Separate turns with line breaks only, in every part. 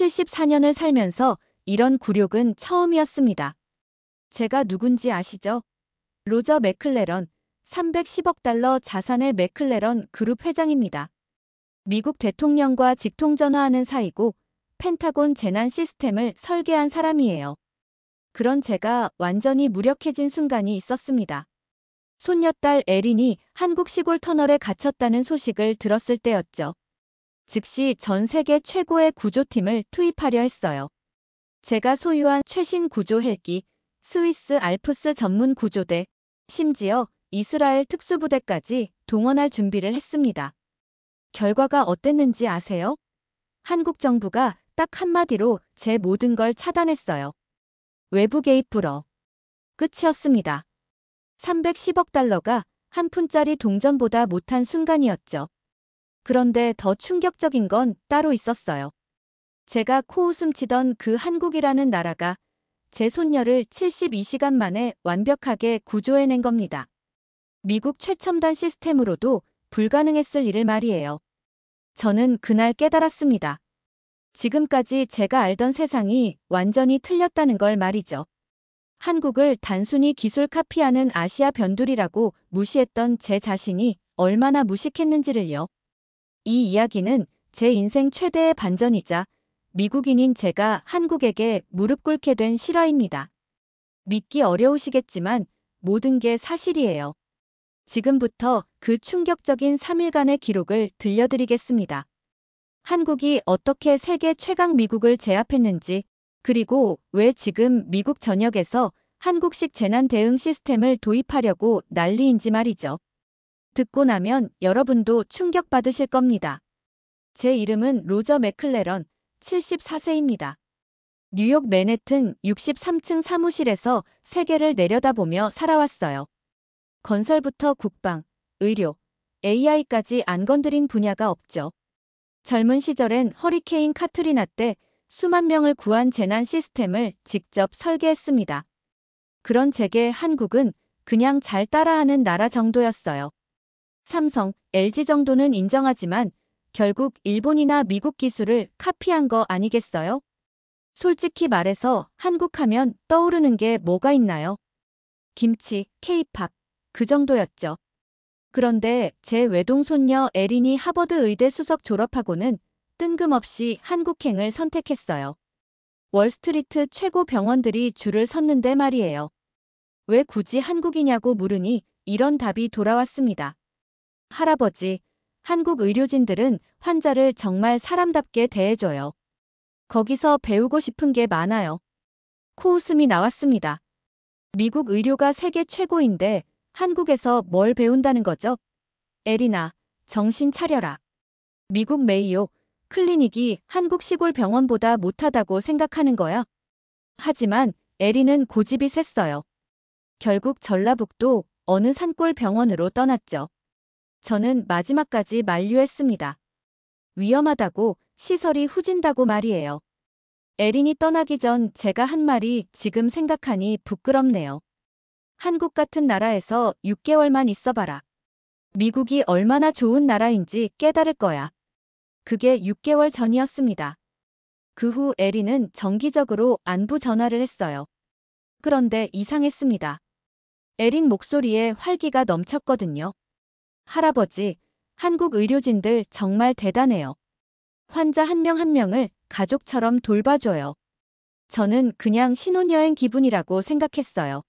74년을 살면서 이런 굴욕은 처음이었습니다. 제가 누군지 아시죠? 로저 맥클레런, 310억 달러 자산의 맥클레런 그룹 회장입니다. 미국 대통령과 직통전화하는 사이고 펜타곤 재난 시스템을 설계한 사람이에요. 그런 제가 완전히 무력해진 순간이 있었습니다. 손녀딸 에린이 한국 시골 터널에 갇혔다는 소식을 들었을 때였죠. 즉시 전 세계 최고의 구조팀을 투입하려 했어요. 제가 소유한 최신 구조 헬기, 스위스 알프스 전문 구조대, 심지어 이스라엘 특수부대까지 동원할 준비를 했습니다. 결과가 어땠는지 아세요? 한국 정부가 딱 한마디로 제 모든 걸 차단했어요. 외부 개입 불허. 끝이었습니다. 310억 달러가 한 푼짜리 동전보다 못한 순간이었죠. 그런데 더 충격적인 건 따로 있었어요. 제가 코웃음 치던 그 한국이라는 나라가 제 손녀를 72시간 만에 완벽하게 구조해낸 겁니다. 미국 최첨단 시스템으로도 불가능했을 일을 말이에요. 저는 그날 깨달았습니다. 지금까지 제가 알던 세상이 완전히 틀렸다는 걸 말이죠. 한국을 단순히 기술 카피하는 아시아 변두리라고 무시했던 제 자신이 얼마나 무식했는지를요. 이 이야기는 제 인생 최대의 반전이자 미국인인 제가 한국에게 무릎 꿇게 된 실화입니다. 믿기 어려우시겠지만 모든 게 사실이에요. 지금부터 그 충격적인 3일간의 기록을 들려드리겠습니다. 한국이 어떻게 세계 최강 미국을 제압했는지, 그리고 왜 지금 미국 전역에서 한국식 재난 대응 시스템을 도입하려고 난리인지 말이죠. 듣고 나면 여러분도 충격받으실 겁니다. 제 이름은 로저 맥클레런, 74세입니다. 뉴욕 맨해튼 63층 사무실에서 세계를 내려다보며 살아왔어요. 건설부터 국방, 의료, AI까지 안 건드린 분야가 없죠. 젊은 시절엔 허리케인 카트리나 때 수만 명을 구한 재난 시스템을 직접 설계했습니다. 그런 제게 한국은 그냥 잘 따라하는 나라 정도였어요. 삼성, LG 정도는 인정하지만 결국 일본이나 미국 기술을 카피한 거 아니겠어요? 솔직히 말해서 한국 하면 떠오르는 게 뭐가 있나요? 김치, 케이팝, 그 정도였죠. 그런데 제 외동손녀 에린이 하버드 의대 수석 졸업하고는 뜬금없이 한국행을 선택했어요. 월스트리트 최고 병원들이 줄을 섰는데 말이에요. 왜 굳이 한국이냐고 물으니 이런 답이 돌아왔습니다. 할아버지, 한국 의료진들은 환자를 정말 사람답게 대해줘요. 거기서 배우고 싶은 게 많아요. 코웃음이 나왔습니다. 미국 의료가 세계 최고인데 한국에서 뭘 배운다는 거죠? 에리나, 정신 차려라. 미국 메이오 클리닉이 한국 시골 병원보다 못하다고 생각하는 거야? 하지만 에리는 고집이 셌어요. 결국 전라북도 어느 산골 병원으로 떠났죠. 저는 마지막까지 만류했습니다. 위험하다고, 시설이 후진다고 말이에요. 에린이 떠나기 전 제가 한 말이 지금 생각하니 부끄럽네요. 한국 같은 나라에서 6개월만 있어봐라. 미국이 얼마나 좋은 나라인지 깨달을 거야. 그게 6개월 전이었습니다. 그 후 에린은 정기적으로 안부 전화를 했어요. 그런데 이상했습니다. 에린 목소리에 활기가 넘쳤거든요. 할아버지, 한국 의료진들 정말 대단해요. 환자 한 명 한 명을 가족처럼 돌봐줘요. 저는 그냥 신혼여행 기분이라고 생각했어요.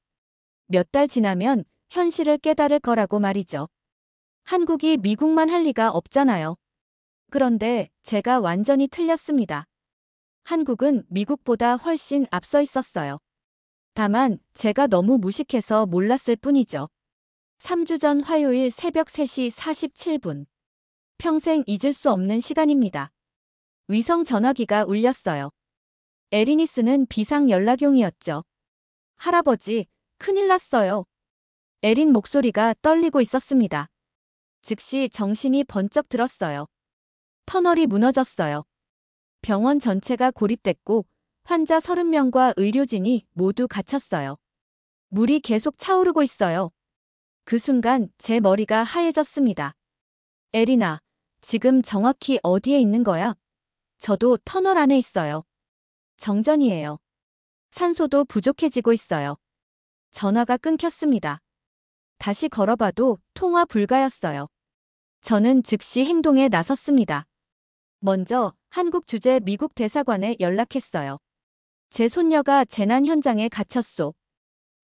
몇 달 지나면 현실을 깨달을 거라고 말이죠. 한국이 미국만 할 리가 없잖아요. 그런데 제가 완전히 틀렸습니다. 한국은 미국보다 훨씬 앞서 있었어요. 다만 제가 너무 무식해서 몰랐을 뿐이죠. 3주 전 화요일 새벽 3시 47분. 평생 잊을 수 없는 시간입니다. 위성 전화기가 울렸어요. 에린이 쓰는 비상 연락용이었죠. 할아버지, 큰일 났어요. 에린 목소리가 떨리고 있었습니다. 즉시 정신이 번쩍 들었어요. 터널이 무너졌어요. 병원 전체가 고립됐고 환자 30명과 의료진이 모두 갇혔어요. 물이 계속 차오르고 있어요. 그 순간 제 머리가 하얘졌습니다. 에리나, 지금 정확히 어디에 있는 거야? 저도 터널 안에 있어요. 정전이에요. 산소도 부족해지고 있어요. 전화가 끊겼습니다. 다시 걸어봐도 통화 불가였어요. 저는 즉시 행동에 나섰습니다. 먼저 한국 주재 미국 대사관에 연락했어요. 제 손녀가 재난 현장에 갇혔소.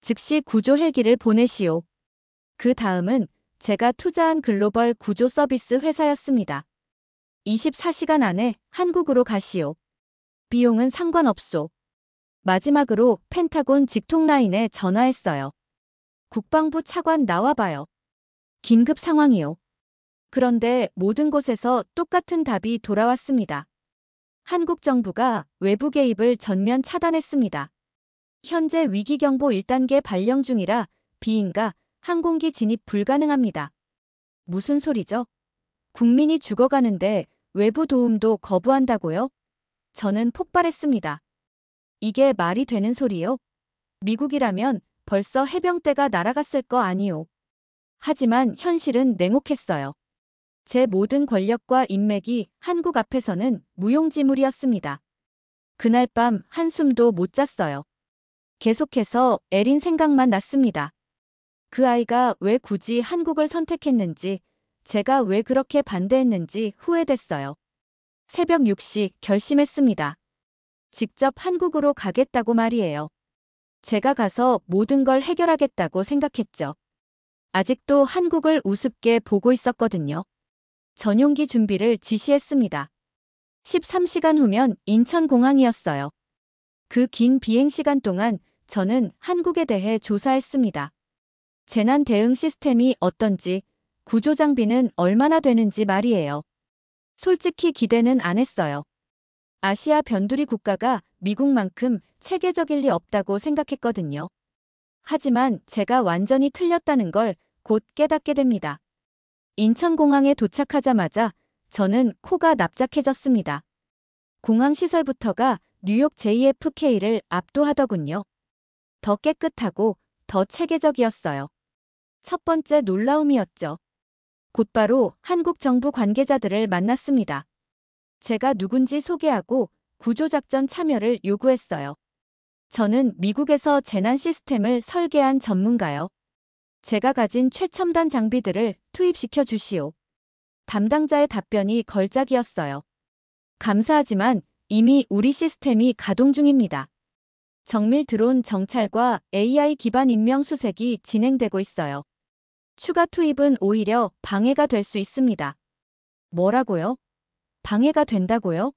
즉시 구조 헬기를 보내시오. 그 다음은 제가 투자한 글로벌 구조 서비스 회사였습니다. 24시간 안에 한국으로 가시오. 비용은 상관없소. 마지막으로 펜타곤 직통 라인에 전화했어요. 국방부 차관 나와봐요. 긴급 상황이요. 그런데 모든 곳에서 똑같은 답이 돌아왔습니다. 한국 정부가 외부 개입을 전면 차단했습니다. 현재 위기경보 1단계 발령 중이라 비인가 항공기 진입 불가능합니다. 무슨 소리죠? 국민이 죽어가는데 외부 도움도 거부한다고요? 저는 폭발했습니다. 이게 말이 되는 소리요? 미국이라면 벌써 해병대가 날아갔을 거 아니요. 하지만 현실은 냉혹했어요. 제 모든 권력과 인맥이 한국 앞에서는 무용지물이었습니다. 그날 밤 한숨도 못 잤어요. 계속해서 에린 생각만 났습니다. 그 아이가 왜 굳이 한국을 선택했는지, 제가 왜 그렇게 반대했는지 후회됐어요. 새벽 6시 결심했습니다. 직접 한국으로 가겠다고 말이에요. 제가 가서 모든 걸 해결하겠다고 생각했죠. 아직도 한국을 우습게 보고 있었거든요. 전용기 준비를 지시했습니다. 13시간 후면 인천공항이었어요. 그 긴 비행시간 동안 저는 한국에 대해 조사했습니다. 재난 대응 시스템이 어떤지, 구조 장비는 얼마나 되는지 말이에요. 솔직히 기대는 안 했어요. 아시아 변두리 국가가 미국만큼 체계적일 리 없다고 생각했거든요. 하지만 제가 완전히 틀렸다는 걸 곧 깨닫게 됩니다. 인천공항에 도착하자마자 저는 코가 납작해졌습니다. 공항 시설부터가 뉴욕 JFK를 압도하더군요. 더 깨끗하고 더 체계적이었어요. 첫 번째 놀라움이었죠. 곧바로 한국 정부 관계자들을 만났습니다. 제가 누군지 소개하고 구조작전 참여를 요구했어요. 저는 미국에서 재난 시스템을 설계한 전문가요. 제가 가진 최첨단 장비들을 투입시켜 주시오. 담당자의 답변이 걸작이었어요. 감사하지만 이미 우리 시스템이 가동 중입니다. 정밀 드론 정찰과 AI 기반 인명 수색이 진행되고 있어요. 추가 투입은 오히려 방해가 될 수 있습니다. 뭐라고요? 방해가 된다고요?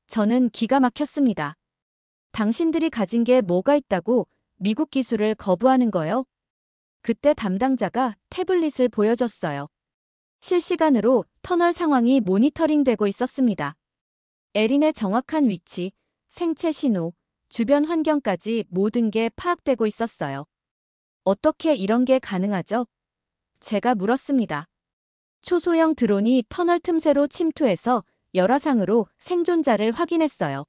저는 기가 막혔습니다. 당신들이 가진 게 뭐가 있다고 미국 기술을 거부하는 거요? 그때 담당자가 태블릿을 보여줬어요. 실시간으로 터널 상황이 모니터링되고 있었습니다. 에린의 정확한 위치, 생체 신호, 주변 환경까지 모든 게 파악되고 있었어요. 어떻게 이런 게 가능하죠? 제가 물었습니다. 초소형 드론이 터널 틈새로 침투해서 열화상으로 생존자를 확인했어요.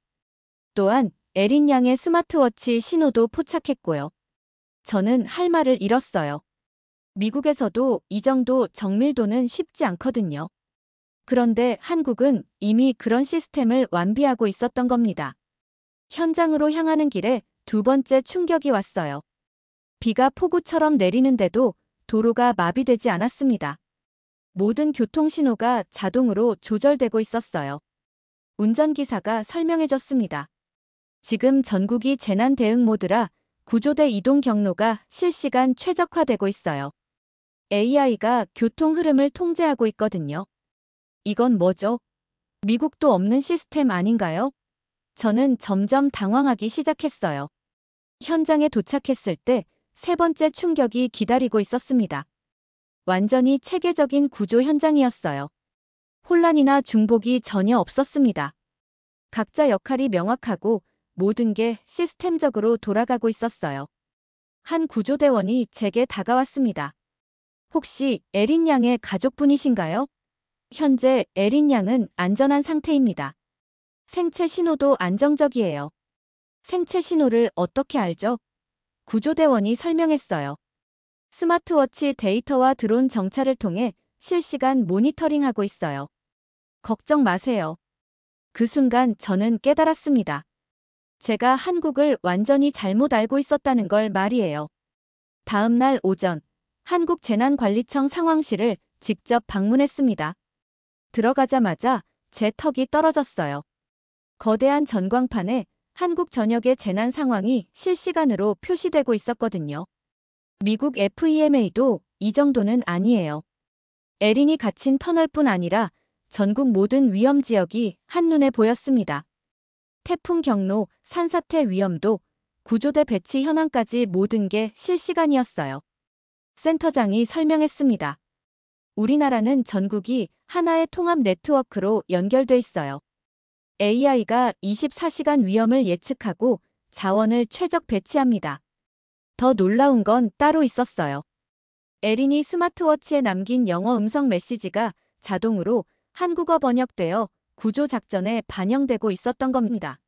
또한 에린 양의 스마트워치 신호도 포착했고요. 저는 할 말을 잃었어요. 미국에서도 이 정도 정밀도는 쉽지 않거든요. 그런데 한국은 이미 그런 시스템을 완비하고 있었던 겁니다. 현장으로 향하는 길에 두 번째 충격이 왔어요. 비가 폭우처럼 내리는데도 도로가 마비되지 않았습니다. 모든 교통신호가 자동으로 조절되고 있었어요. 운전기사가 설명해줬습니다. 지금 전국이 재난 대응 모드라 구조대 이동 경로가 실시간 최적화되고 있어요. AI가 교통 흐름을 통제하고 있거든요. 이건 뭐죠? 미국도 없는 시스템 아닌가요? 저는 점점 당황하기 시작했어요. 현장에 도착했을 때 세 번째 충격이 기다리고 있었습니다. 완전히 체계적인 구조 현장이었어요. 혼란이나 중복이 전혀 없었습니다. 각자 역할이 명확하고 모든 게 시스템적으로 돌아가고 있었어요. 한 구조대원이 제게 다가왔습니다. 혹시 에린 양의 가족분이신가요? 현재 에린 양은 안전한 상태입니다. 생체 신호도 안정적이에요. 생체 신호를 어떻게 알죠? 구조대원이 설명했어요. 스마트워치 데이터와 드론 정찰을 통해 실시간 모니터링하고 있어요. 걱정 마세요. 그 순간 저는 깨달았습니다. 제가 한국을 완전히 잘못 알고 있었다는 걸 말이에요. 다음 날 오전, 한국재난관리청 상황실을 직접 방문했습니다. 들어가자마자 제 턱이 떨어졌어요. 거대한 전광판에 한국 전역의 재난 상황이 실시간으로 표시되고 있었거든요. 미국 FEMA도 이 정도는 아니에요. 에린이 갇힌 터널뿐 아니라 전국 모든 위험 지역이 한눈에 보였습니다. 태풍 경로, 산사태 위험도, 구조대 배치 현황까지 모든 게 실시간이었어요. 센터장이 설명했습니다. 우리나라는 전국이 하나의 통합 네트워크로 연결돼 있어요. AI가 24시간 위험을 예측하고 자원을 최적 배치합니다. 더 놀라운 건 따로 있었어요. 에린이 스마트워치에 남긴 영어 음성 메시지가 자동으로 한국어 번역되어 구조작전에 반영되고 있었던 겁니다.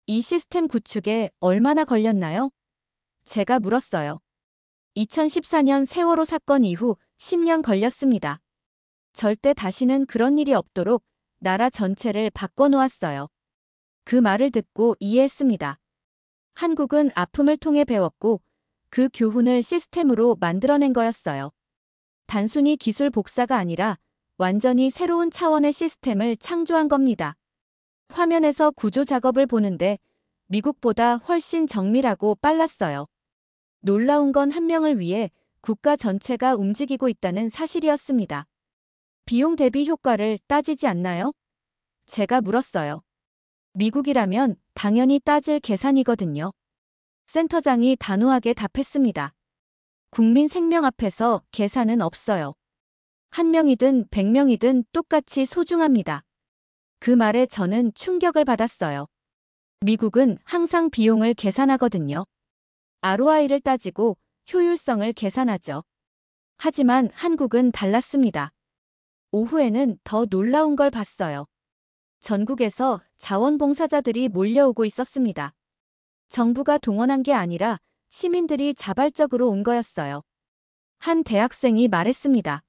이 시스템 구축에 얼마나 걸렸나요? 제가 물었어요. 2014년 세월호 사건 이후 10년 걸렸습니다. 절대 다시는 그런 일이 없도록 나라 전체를 바꿔놓았어요. 그 말을 듣고 이해했습니다. 한국은 아픔을 통해 배웠고 그 교훈을 시스템으로 만들어낸 거였어요. 단순히 기술 복사가 아니라 완전히 새로운 차원의 시스템을 창조한 겁니다. 화면에서 구조 작업을 보는데 미국보다 훨씬 정밀하고 빨랐어요. 놀라운 건 한 명을 위해 국가 전체가 움직이고 있다는 사실이었습니다. 비용 대비 효과를 따지지 않나요? 제가 물었어요. 미국이라면 당연히 따질 계산이거든요. 센터장이 단호하게 답했습니다. 국민 생명 앞에서 계산은 없어요. 한 명이든 100명이든 똑같이 소중합니다. 그 말에 저는 충격을 받았어요. 미국은 항상 비용을 계산하거든요. ROI를 따지고 효율성을 계산하죠. 하지만 한국은 달랐습니다. 오후에는 더 놀라운 걸 봤어요. 전국에서 자원봉사자들이 몰려오고 있었습니다. 정부가 동원한 게 아니라 시민들이 자발적으로 온 거였어요. 한 대학생이 말했습니다.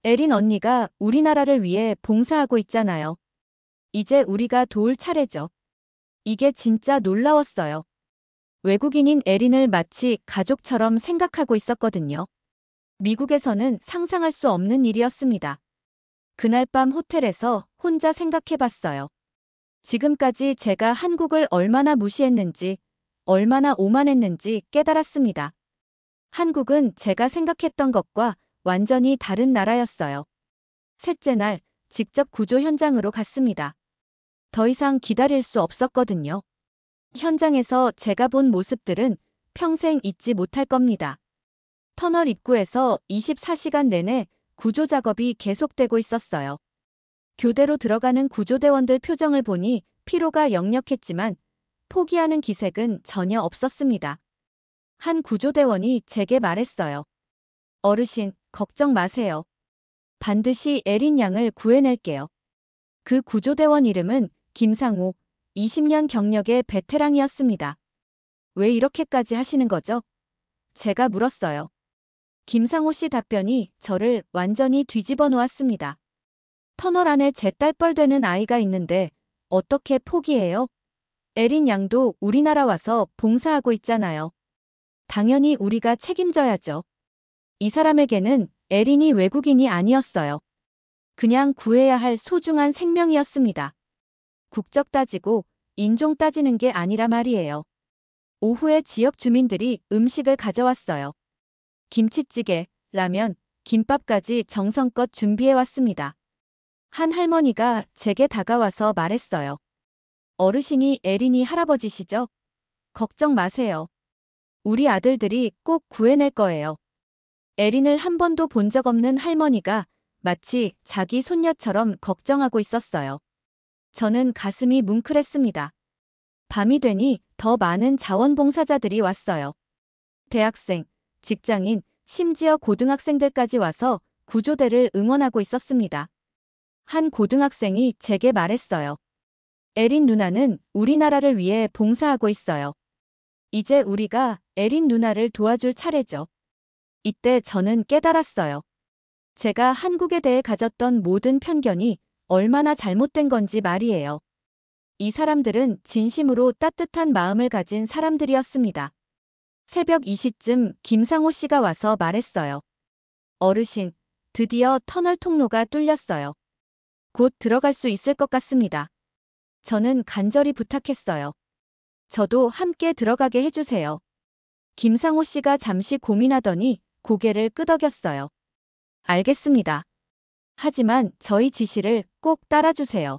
에린 언니가 우리나라를 위해 봉사하고 있잖아요. 이제 우리가 도울 차례죠. 이게 진짜 놀라웠어요. 외국인인 에린을 마치 가족처럼 생각하고 있었거든요. 미국에서는 상상할 수 없는 일이었습니다. 그날 밤 호텔에서 혼자 생각해봤어요. 지금까지 제가 한국을 얼마나 무시했는지, 얼마나 오만했는지 깨달았습니다. 한국은 제가 생각했던 것과 완전히 다른 나라였어요. 셋째 날, 직접 구조 현장으로 갔습니다. 더 이상 기다릴 수 없었거든요. 현장에서 제가 본 모습들은 평생 잊지 못할 겁니다. 터널 입구에서 24시간 내내 구조 작업이 계속되고 있었어요. 교대로 들어가는 구조대원들 표정을 보니 피로가 역력했지만 포기하는 기색은 전혀 없었습니다. 한 구조대원이 제게 말했어요. 어르신, 걱정 마세요. 반드시 에린 양을 구해낼게요. 그 구조대원 이름은 김상호, 20년 경력의 베테랑이었습니다. 왜 이렇게까지 하시는 거죠? 제가 물었어요. 김상호 씨 답변이 저를 완전히 뒤집어 놓았습니다. 터널 안에 제 딸뻘 되는 아이가 있는데 어떻게 포기해요? 에린 양도 우리나라 와서 봉사하고 있잖아요. 당연히 우리가 책임져야죠. 이 사람에게는 에린이 외국인이 아니었어요. 그냥 구해야 할 소중한 생명이었습니다. 국적 따지고 인종 따지는 게 아니라 말이에요. 오후에 지역 주민들이 음식을 가져왔어요. 김치찌개, 라면, 김밥까지 정성껏 준비해왔습니다. 한 할머니가 제게 다가와서 말했어요. 어르신이 에린이 할아버지시죠? 걱정 마세요. 우리 아들들이 꼭 구해낼 거예요. 에린을 한 번도 본 적 없는 할머니가 마치 자기 손녀처럼 걱정하고 있었어요. 저는 가슴이 뭉클했습니다. 밤이 되니 더 많은 자원봉사자들이 왔어요. 대학생, 직장인, 심지어 고등학생들까지 와서 구조대를 응원하고 있었습니다. 한 고등학생이 제게 말했어요. 에린 누나는 우리나라를 위해 봉사하고 있어요. 이제 우리가 에린 누나를 도와줄 차례죠. 이때 저는 깨달았어요. 제가 한국에 대해 가졌던 모든 편견이 얼마나 잘못된 건지 말이에요. 이 사람들은 진심으로 따뜻한 마음을 가진 사람들이었습니다. 새벽 2시쯤 김상호 씨가 와서 말했어요. 어르신, 드디어 터널 통로가 뚫렸어요. 곧 들어갈 수 있을 것 같습니다. 저는 간절히 부탁했어요. 저도 함께 들어가게 해주세요. 김상호 씨가 잠시 고민하더니 고개를 끄덕였어요. 알겠습니다. 하지만 저희 지시를 꼭 따라주세요.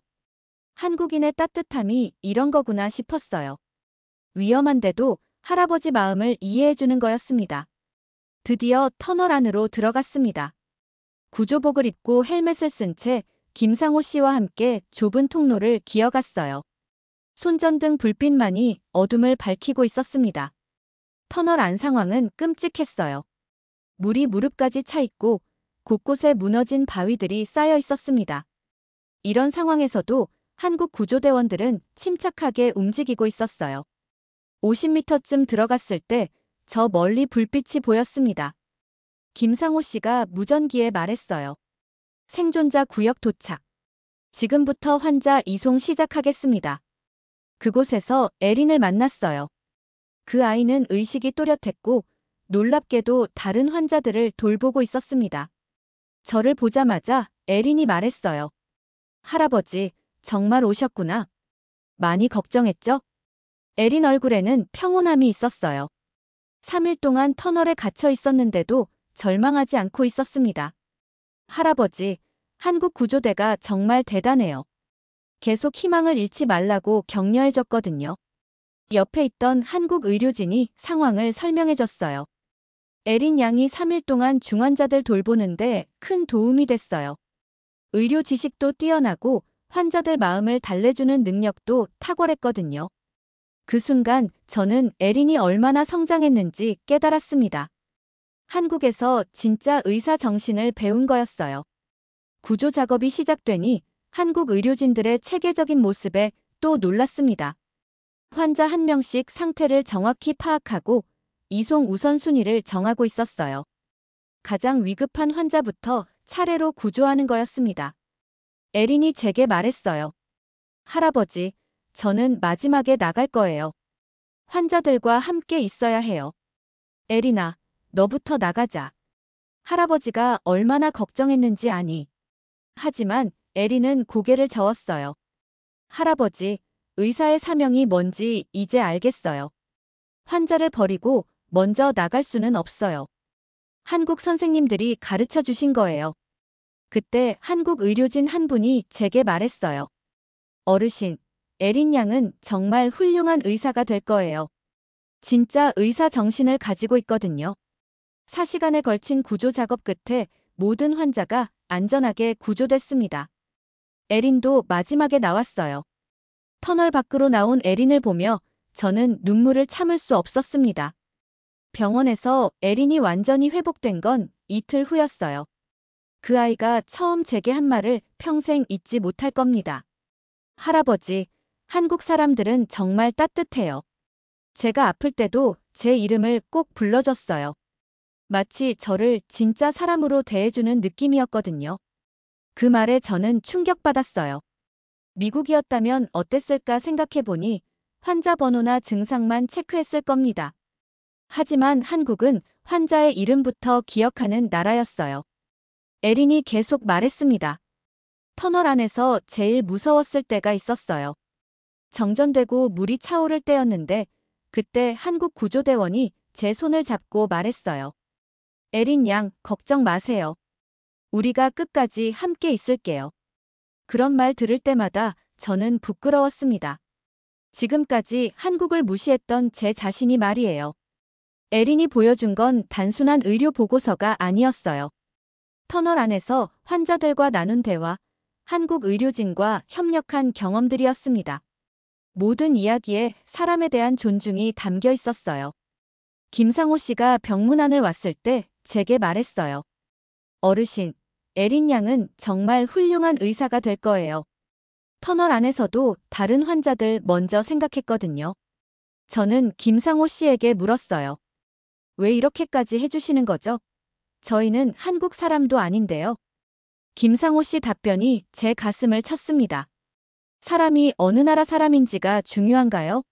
한국인의 따뜻함이 이런 거구나 싶었어요. 위험한데도 할아버지 마음을 이해해주는 거였습니다. 드디어 터널 안으로 들어갔습니다. 구조복을 입고 헬멧을 쓴 채 김상호 씨와 함께 좁은 통로를 기어갔어요. 손전등 불빛만이 어둠을 밝히고 있었습니다. 터널 안 상황은 끔찍했어요. 물이 무릎까지 차 있고 곳곳에 무너진 바위들이 쌓여 있었습니다. 이런 상황에서도 한국 구조대원들은 침착하게 움직이고 있었어요. 50m쯤 들어갔을 때 저 멀리 불빛이 보였습니다. 김상호 씨가 무전기에 말했어요. 생존자 구역 도착. 지금부터 환자 이송 시작하겠습니다. 그곳에서 에린을 만났어요. 그 아이는 의식이 또렷했고 놀랍게도 다른 환자들을 돌보고 있었습니다. 저를 보자마자 에린이 말했어요. 할아버지, 정말 오셨구나. 많이 걱정했죠? 에린 얼굴에는 평온함이 있었어요. 3일 동안 터널에 갇혀 있었는데도 절망하지 않고 있었습니다. 할아버지, 한국 구조대가 정말 대단해요. 계속 희망을 잃지 말라고 격려해줬거든요. 옆에 있던 한국 의료진이 상황을 설명해줬어요. 에린 양이 3일 동안 중환자들 돌보는데 큰 도움이 됐어요. 의료 지식도 뛰어나고 환자들 마음을 달래주는 능력도 탁월했거든요. 그 순간 저는 에린이 얼마나 성장했는지 깨달았습니다. 한국에서 진짜 의사 정신을 배운 거였어요. 구조 작업이 시작되니 한국 의료진들의 체계적인 모습에 또 놀랐습니다. 환자 한 명씩 상태를 정확히 파악하고 이송 우선순위를 정하고 있었어요. 가장 위급한 환자부터 차례로 구조하는 거였습니다. 에린이 제게 말했어요. 할아버지, 저는 마지막에 나갈 거예요. 환자들과 함께 있어야 해요. 에린아, 너부터 나가자. 할아버지가 얼마나 걱정했는지 아니. 하지만 에린은 고개를 저었어요. 할아버지, 의사의 사명이 뭔지 이제 알겠어요. 환자를 버리고 먼저 나갈 수는 없어요. 한국 선생님들이 가르쳐 주신 거예요. 그때 한국 의료진 한 분이 제게 말했어요. 어르신, 에린 양은 정말 훌륭한 의사가 될 거예요. 진짜 의사 정신을 가지고 있거든요. 4시간에 걸친 구조 작업 끝에 모든 환자가 안전하게 구조됐습니다. 에린도 마지막에 나왔어요. 터널 밖으로 나온 에린을 보며 저는 눈물을 참을 수 없었습니다. 병원에서 에린이 완전히 회복된 건 이틀 후였어요. 그 아이가 처음 제게 한 말을 평생 잊지 못할 겁니다. 할아버지, 한국 사람들은 정말 따뜻해요. 제가 아플 때도 제 이름을 꼭 불러줬어요. 마치 저를 진짜 사람으로 대해주는 느낌이었거든요. 그 말에 저는 충격받았어요. 미국이었다면 어땠을까 생각해보니 환자 번호나 증상만 체크했을 겁니다. 하지만 한국은 환자의 이름부터 기억하는 나라였어요. 에린이 계속 말했습니다. 터널 안에서 제일 무서웠을 때가 있었어요. 정전되고 물이 차오를 때였는데 그때 한국 구조대원이 제 손을 잡고 말했어요. 에린 양, 걱정 마세요. 우리가 끝까지 함께 있을게요. 그런 말 들을 때마다 저는 부끄러웠습니다. 지금까지 한국을 무시했던 제 자신이 말이에요. 에린이 보여준 건 단순한 의료 보고서가 아니었어요. 터널 안에서 환자들과 나눈 대화, 한국 의료진과 협력한 경험들이었습니다. 모든 이야기에 사람에 대한 존중이 담겨 있었어요. 김상호 씨가 병문안을 왔을 때 제게 말했어요. 어르신, 에린 양은 정말 훌륭한 의사가 될 거예요. 터널 안에서도 다른 환자들 먼저 생각했거든요. 저는 김상호 씨에게 물었어요. 왜 이렇게까지 해주시는 거죠? 저희는 한국 사람도 아닌데요. 김상호 씨 답변이 제 가슴을 쳤습니다. 사람이 어느 나라 사람인지가 중요한가요?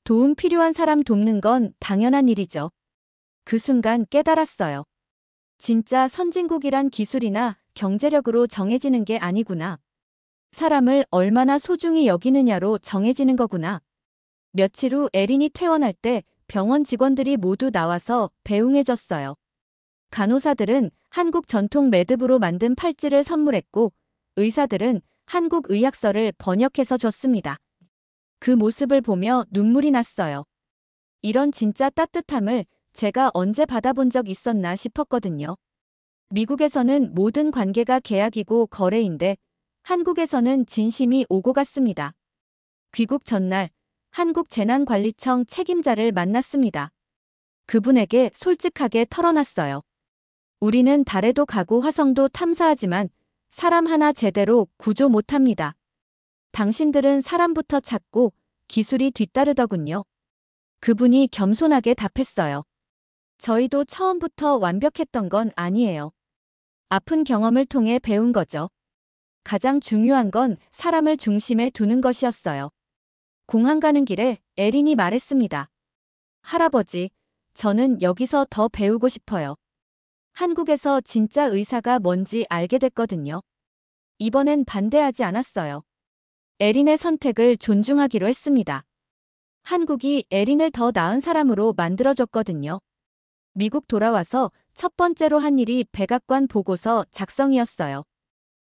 도움 필요한 사람 돕는 건 당연한 일이죠. 그 순간 깨달았어요. 진짜 선진국이란 기술이나 경제력으로 정해지는 게 아니구나. 사람을 얼마나 소중히 여기느냐로 정해지는 거구나. 며칠 후 에린이 퇴원할 때 병원 직원들이 모두 나와서 배웅해줬어요. 간호사들은 한국 전통 매듭으로 만든 팔찌를 선물했고, 의사들은 한국 의학서를 번역해서 줬습니다. 그 모습을 보며 눈물이 났어요. 이런 진짜 따뜻함을 제가 언제 받아본 적 있었나 싶었거든요. 미국에서는 모든 관계가 계약이고 거래인데 한국에서는 진심이 오고 갔습니다. 귀국 전날 한국재난관리청 책임자를 만났습니다. 그분에게 솔직하게 털어놨어요. 우리는 달에도 가고 화성도 탐사하지만 사람 하나 제대로 구조 못합니다. 당신들은 사람부터 찾고 기술이 뒤따르더군요. 그분이 겸손하게 답했어요. 저희도 처음부터 완벽했던 건 아니에요. 아픈 경험을 통해 배운 거죠. 가장 중요한 건 사람을 중심에 두는 것이었어요. 공항 가는 길에 에린이 말했습니다. 할아버지, 저는 여기서 더 배우고 싶어요. 한국에서 진짜 의사가 뭔지 알게 됐거든요. 이번엔 반대하지 않았어요. 에린의 선택을 존중하기로 했습니다. 한국이 에린을 더 나은 사람으로 만들어줬거든요. 미국 돌아와서 첫 번째로 한 일이 백악관 보고서 작성이었어요.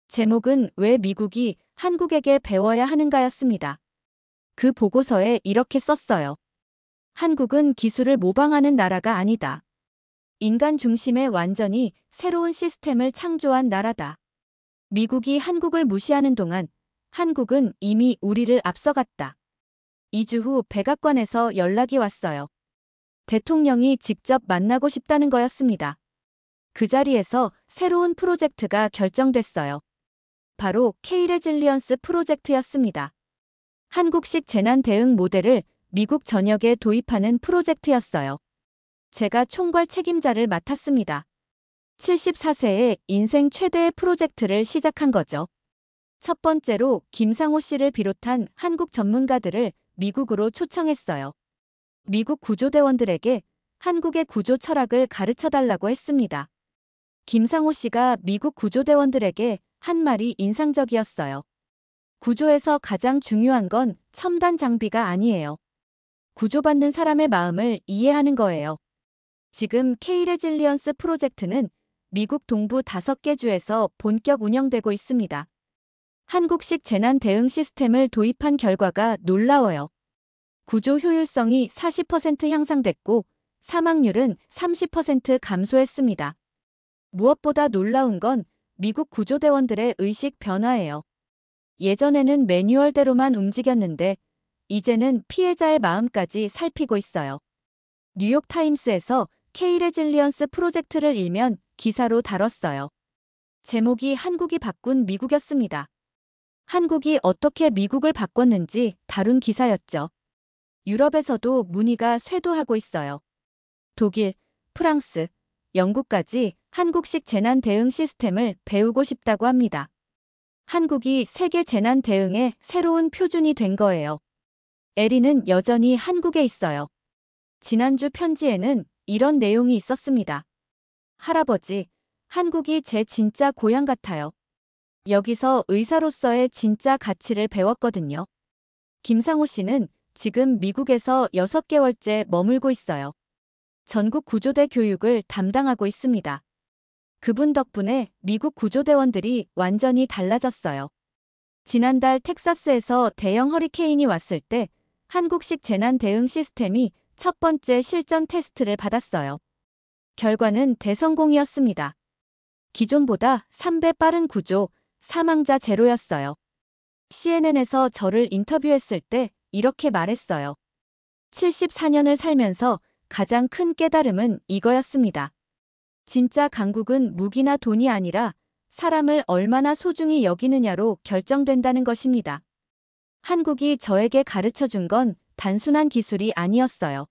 제목은 왜 미국이 한국에게 배워야 하는가였습니다. 그 보고서에 이렇게 썼어요. 한국은 기술을 모방하는 나라가 아니다. 인간 중심의 완전히 새로운 시스템을 창조한 나라다. 미국이 한국을 무시하는 동안 한국은 이미 우리를 앞서갔다. 2주 후 백악관에서 연락이 왔어요. 대통령이 직접 만나고 싶다는 거였습니다. 그 자리에서 새로운 프로젝트가 결정됐어요. 바로 K-레질리언스 프로젝트였습니다. 한국식 재난 대응 모델을 미국 전역에 도입하는 프로젝트였어요. 제가 총괄 책임자를 맡았습니다. 74세의 인생 최대의 프로젝트를 시작한 거죠. 첫 번째로 김상호 씨를 비롯한 한국 전문가들을 미국으로 초청했어요. 미국 구조대원들에게 한국의 구조 철학을 가르쳐달라고 했습니다. 김상호 씨가 미국 구조대원들에게 한 말이 인상적이었어요. 구조에서 가장 중요한 건 첨단 장비가 아니에요. 구조받는 사람의 마음을 이해하는 거예요. 지금 K-레질리언스 프로젝트는 미국 동부 5개 주에서 본격 운영되고 있습니다. 한국식 재난 대응 시스템을 도입한 결과가 놀라워요. 구조 효율성이 40% 향상됐고 사망률은 30% 감소했습니다. 무엇보다 놀라운 건 미국 구조대원들의 의식 변화예요. 예전에는 매뉴얼대로만 움직였는데 이제는 피해자의 마음까지 살피고 있어요. 뉴욕타임스에서 K-레질리언스 프로젝트를 일면 기사로 다뤘어요. 제목이 한국이 바꾼 미국이었습니다. 한국이 어떻게 미국을 바꿨는지 다룬 기사였죠. 유럽에서도 문의가 쇄도하고 있어요. 독일, 프랑스, 영국까지 한국식 재난 대응 시스템을 배우고 싶다고 합니다. 한국이 세계 재난 대응의 새로운 표준이 된 거예요. 에린은 여전히 한국에 있어요. 지난주 편지에는 이런 내용이 있었습니다. 할아버지, 한국이 제 진짜 고향 같아요. 여기서 의사로서의 진짜 가치를 배웠거든요. 김상호 씨는 지금 미국에서 6개월째 머물고 있어요. 전국 구조대 교육을 담당하고 있습니다. 그분 덕분에 미국 구조대원들이 완전히 달라졌어요. 지난달 텍사스에서 대형 허리케인이 왔을 때 한국식 재난 대응 시스템이 첫 번째 실전 테스트를 받았어요. 결과는 대성공이었습니다. 기존보다 3배 빠른 구조, 사망자 제로였어요. CNN에서 저를 인터뷰했을 때 이렇게 말했어요. 74년을 살면서 가장 큰 깨달음은 이거였습니다. 진짜 강국은 무기나 돈이 아니라 사람을 얼마나 소중히 여기느냐로 결정된다는 것입니다. 한국이 저에게 가르쳐준 건 단순한 기술이 아니었어요.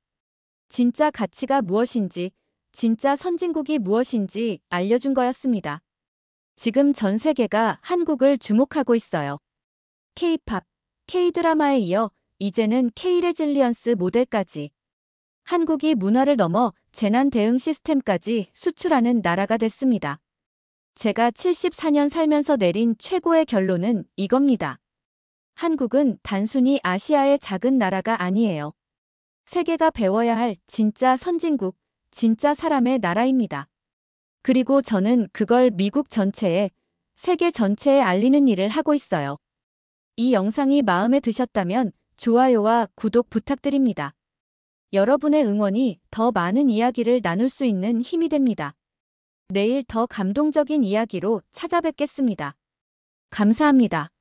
진짜 가치가 무엇인지, 진짜 선진국이 무엇인지 알려준 거였습니다. 지금 전 세계가 한국을 주목하고 있어요. K-팝, K-드라마에 이어 이제는 K-레질리언스 모델까지 한국이 문화를 넘어 재난 대응 시스템까지 수출하는 나라가 됐습니다. 제가 74년 살면서 내린 최고의 결론은 이겁니다. 한국은 단순히 아시아의 작은 나라가 아니에요. 세계가 배워야 할 진짜 선진국, 진짜 사람의 나라입니다. 그리고 저는 그걸 미국 전체에, 세계 전체에 알리는 일을 하고 있어요. 이 영상이 마음에 드셨다면 좋아요와 구독 부탁드립니다. 여러분의 응원이 더 많은 이야기를 나눌 수 있는 힘이 됩니다. 내일 더 감동적인 이야기로 찾아뵙겠습니다. 감사합니다.